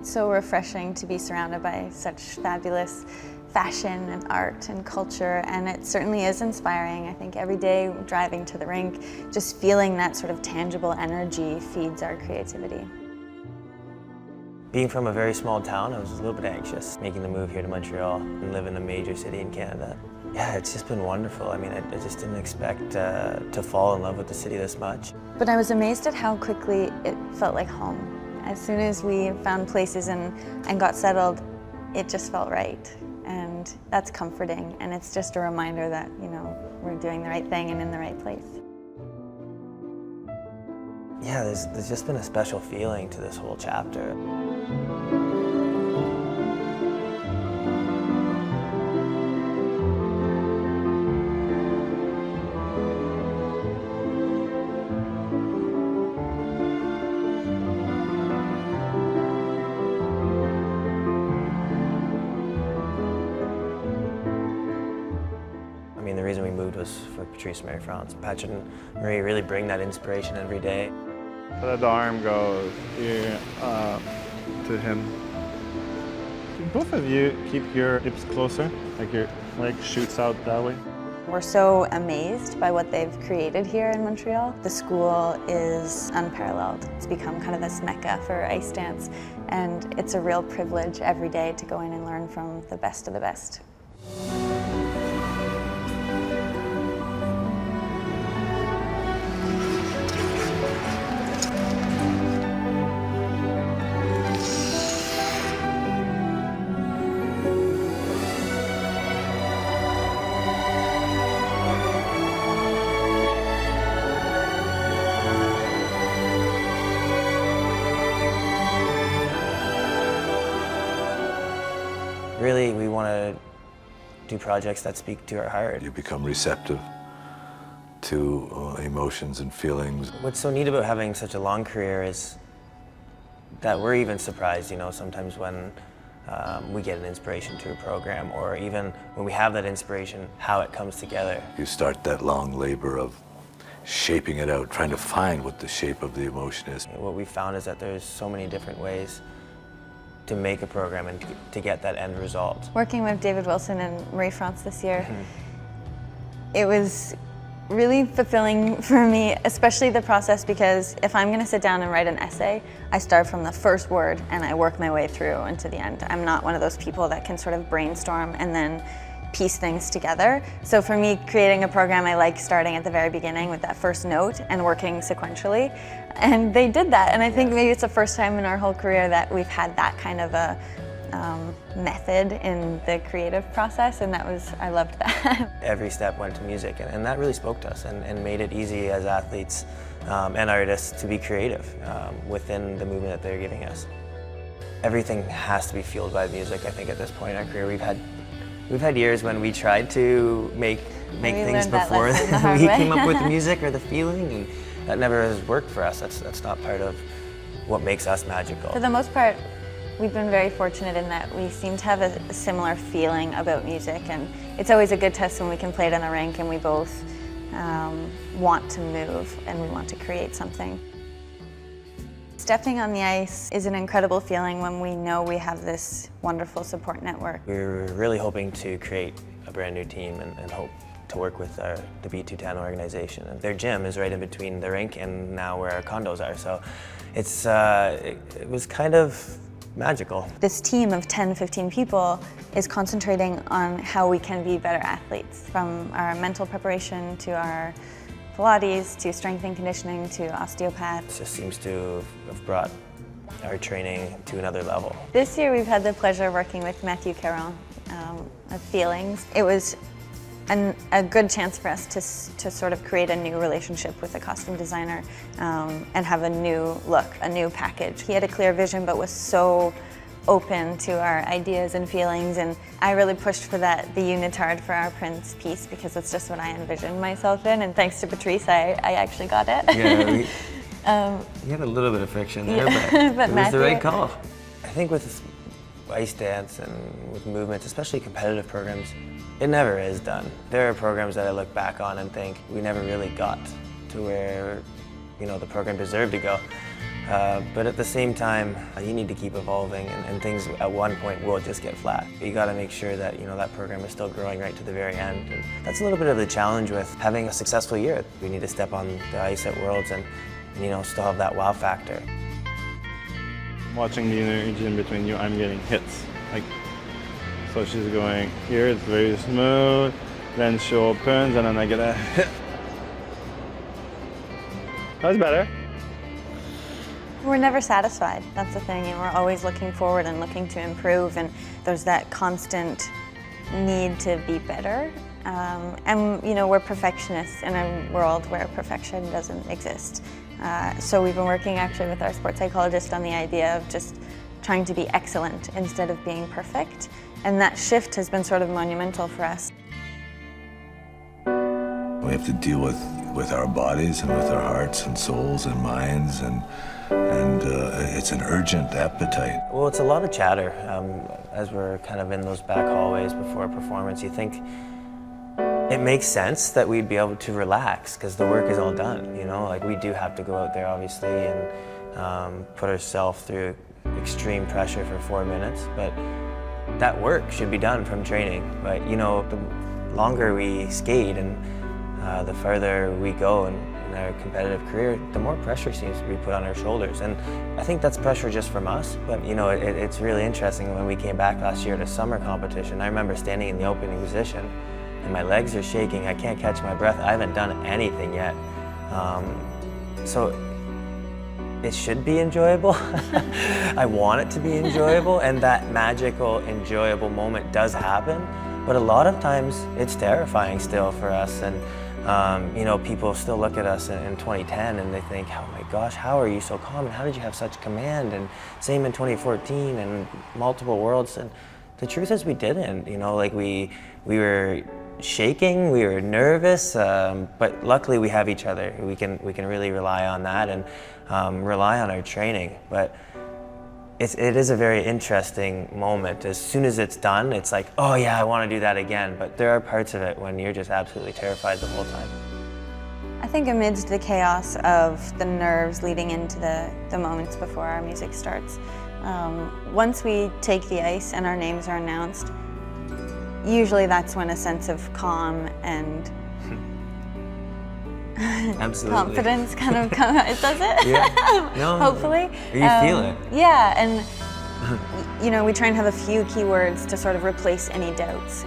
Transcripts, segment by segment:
It's so refreshing to be surrounded by such fabulous fashion and art and culture, and it certainly is inspiring. I think every day driving to the rink, just feeling that sort of tangible energy feeds our creativity. Being from a very small town, I was a little bit anxious making the move here to Montreal and live in a major city in Canada. Yeah, it's just been wonderful. I mean, I just didn't expect to fall in love with the city this much. But I was amazed at how quickly it felt like home. As soon as we found places and got settled, it just felt right. And that's comforting, and it's just a reminder that, you know, we're doing the right thing and in the right place. Yeah, there's just been a special feeling to this whole chapter. I mean, the reason we moved was for Patrice and Marie-France. Patrick and Marie really bring that inspiration every day. So the arm goes here to him. Can both of you keep your hips closer, like your leg shoots out that way? We're so amazed by what they've created here in Montreal. The school is unparalleled. It's become kind of this mecca for ice dance, and it's a real privilege every day to go in and learn from the best of the best. Really, we want to do projects that speak to our heart. You become receptive to emotions and feelings. What's so neat about having such a long career is that we're even surprised, you know, sometimes when we get an inspiration to a program, or even when we have that inspiration, how it comes together. You start that long labor of shaping it out, trying to find what the shape of the emotion is. What we found is that there's so many different ways to make a program and to get that end result. Working with David Wilson and Marie-France this year, it was really fulfilling for me, especially the process, because if I'm gonna sit down and write an essay, I start from the first word and I work my way through into the end. I'm not one of those people that can sort of brainstorm and then piece things together. So for me, creating a program, I like starting at the very beginning with that first note and working sequentially. And they did that, and I think maybe it's the first time in our whole career that we've had that kind of a method in the creative process, and I loved that. Every step went to music, and that really spoke to us and made it easy as athletes and artists to be creative within the movement that they're giving us. Everything has to be fueled by music, I think, at this point in our career. We've had years when we tried to make things before we came up with the music or the feeling, and that never has worked for us. That's not part of what makes us magical. For the most part, we've been very fortunate in that we seem to have a similar feeling about music, and it's always a good test when we can play it on the rink and we both want to move and we want to create something. Stepping on the ice is an incredible feeling when we know we have this wonderful support network. We're really hoping to create a brand new team and hope to work with the B210 organization. And their gym is right in between the rink and now where our condos are, so it was kind of magical. This team of 10-15 people is concentrating on how we can be better athletes, from our mental preparation to our Pilates, to strength and conditioning, to osteopaths. It just seems to have brought our training to another level. This year we've had the pleasure of working with Matthew Caron of Feelings. It was a good chance for us to sort of create a new relationship with a costume designer and have a new look, a new package. He had a clear vision but was so open to our ideas and feelings, and I really pushed for the unitard for our Prince piece because it's just what I envisioned myself in, and thanks to Patrice I actually got it. Yeah, you had a little bit of friction there, but it was the right call. I think with ice dance and with movements, especially competitive programs, it never is done. There are programs that I look back on and think we never really got to where, you know, the program deserved to go. But at the same time, you need to keep evolving, and things at one point will just get flat. You got to make sure that that program is still growing right to the very end. And that's a little bit of the challenge with having a successful year. We need to step on the ice at Worlds and still have that wow factor. Watching the energy in between you, I'm getting hits. So she's going here, it's very smooth, then she opens, and then I get a hit. That's better. We're never satisfied, that's the thing, and we're always looking forward and looking to improve, and there's that constant need to be better. And we're perfectionists in a world where perfection doesn't exist. So we've been working actually with our sports psychologist on the idea of just trying to be excellent instead of being perfect, and that shift has been sort of monumental for us. We have to deal with our bodies and with our hearts and souls and minds, and it's an urgent appetite. Well, it's a lot of chatter. As we're kind of in those back hallways before a performance, you think it makes sense that we'd be able to relax because the work is all done, we do have to go out there obviously and put ourselves through extreme pressure for 4 minutes, but that work should be done from training. But the longer we skate and the farther we go in our competitive career, the more pressure seems to be put on our shoulders. And I think that's pressure just from us, but it's really interesting. When we came back last year to summer competition, I remember standing in the opening position and my legs are shaking, I can't catch my breath, I haven't done anything yet. So it should be enjoyable. I want it to be enjoyable, and that magical, enjoyable moment does happen, but a lot of times it's terrifying still for us. And people still look at us in 2010 and they think, oh my gosh, how are you so calm, and how did you have such command? And same in 2014 and multiple worlds. And the truth is we didn't. We were shaking, we were nervous, but luckily we have each other. We can really rely on that and rely on our training. But it is a very interesting moment. As soon as it's done, it's like, oh yeah, I want to do that again. But there are parts of it when you're just absolutely terrified the whole time. I think amidst the chaos of the nerves leading into the moments before our music starts, once we take the ice and our names are announced, usually that's when a sense of calm and confidence kind of comes. Does it? Yeah. No. Hopefully. You feel it. Yeah, and we try and have a few keywords to sort of replace any doubts.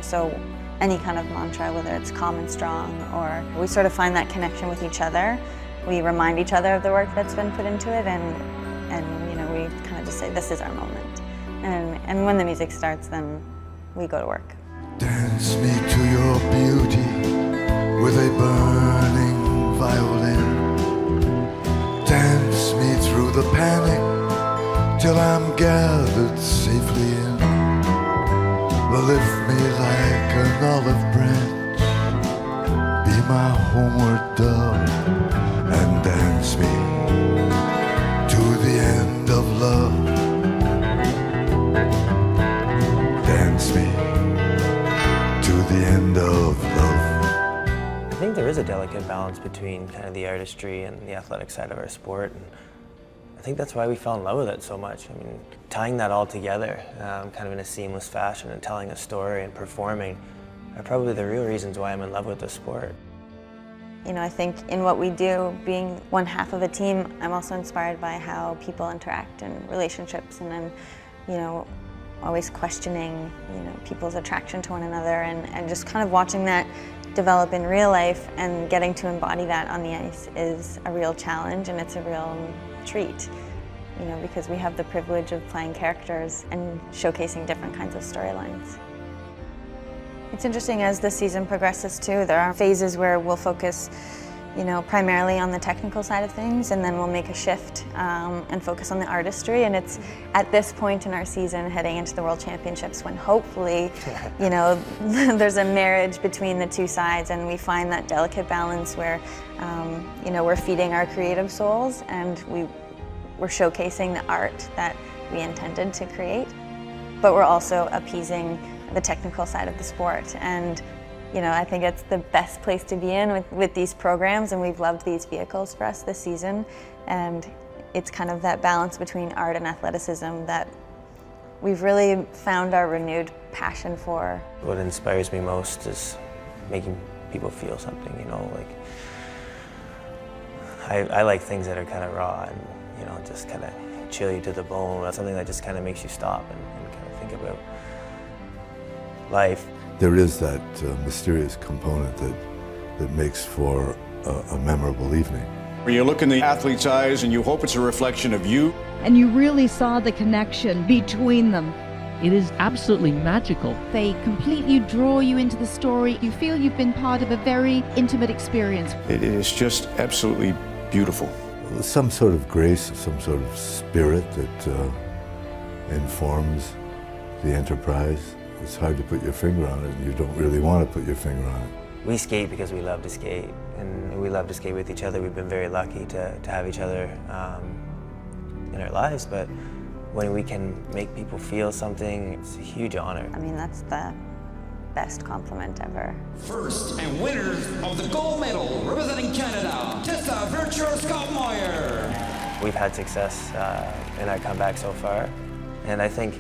So any kind of mantra, whether it's calm and strong, or we sort of find that connection with each other. We remind each other of the work that's been put into it, and we kind of just say, this is our moment. And when the music starts, then we go to work. Dance me to your beauty with a burning violin. Dance me through the panic till I'm gathered safely in. Lift me like an olive branch, be my homeward dove, and dance me to the end of love. Dance me to the end of love. I think there is a delicate balance between kind of the artistry and the athletic side of our sport. And I think that's why we fell in love with it so much. I mean, tying that all together kind of in a seamless fashion and telling a story and performing are probably the real reasons why I'm in love with the sport. I think in what we do, being one half of a team, I'm also inspired by how people interact in relationships, and I'm, always questioning, people's attraction to one another, and just kind of watching that develop in real life and getting to embody that on the ice is a real challenge, and it's a real treat, because we have the privilege of playing characters and showcasing different kinds of storylines. It's interesting as the season progresses too. There are phases where we'll focus, primarily on the technical side of things, and then we'll make a shift and focus on the artistry. And it's at this point in our season, heading into the World Championships, when hopefully, there's a marriage between the two sides, and we find that delicate balance where, we're feeding our creative souls and we're showcasing the art that we intended to create, but we're also appeasing the technical side of the sport. And I think it's the best place to be in with these programs, and we've loved these vehicles for us this season. And it's kind of that balance between art and athleticism that we've really found our renewed passion for. What inspires me most is making people feel something, you know, like I like things that are kind of raw and, you know, just kind of chill you to the bone, something that just kind of makes you stop and kind of think about life. There is that mysterious component that makes for a memorable evening. Where you look in the athlete's eyes and you hope it's a reflection of you. And you really saw the connection between them. It is absolutely magical. They completely draw you into the story. You feel you've been part of a very intimate experience. It is just absolutely beautiful. Some sort of grace, some sort of spirit that informs the enterprise. It's hard to put your finger on it, and you don't really want to put your finger on it. We skate because we love to skate, and we love to skate with each other. We've been very lucky to have each other in our lives, but when we can make people feel something, it's a huge honor. I mean, that's the best compliment ever. First and winners of the gold medal representing Canada, Tessa Virtuoso Moir. We've had success in our comeback so far, and I think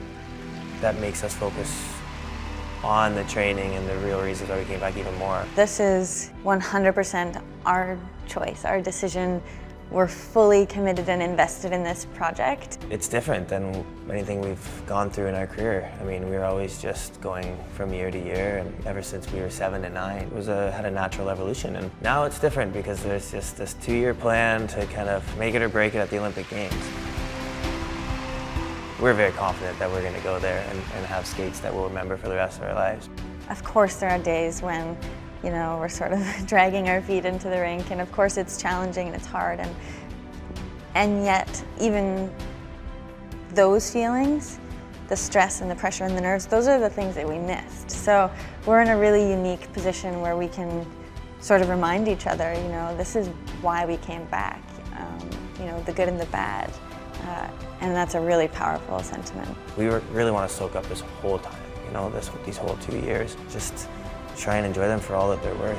that makes us focus on the training and the real reasons why we came back even more. This is 100% our choice, our decision. We're fully committed and invested in this project. It's different than anything we've gone through in our career. I mean, we were always just going from year to year, and ever since we were 7 to 9, it had a natural evolution. And now it's different because there's just this 2-year plan to kind of make it or break it at the Olympic Games. We're very confident that we're going to go there and have skates that we'll remember for the rest of our lives. Of course, there are days when, you know, we're sort of dragging our feet into the rink, and of course it's challenging and it's hard, and yet even those feelings, the stress and the pressure and the nerves, those are the things that we missed. So we're in a really unique position where we can sort of remind each other, you know, this is why we came back, you know, the good and the bad. And that's a really powerful sentiment. We really want to soak up this whole time, you know, these whole 2 years. Just try and enjoy them for all that they're worth.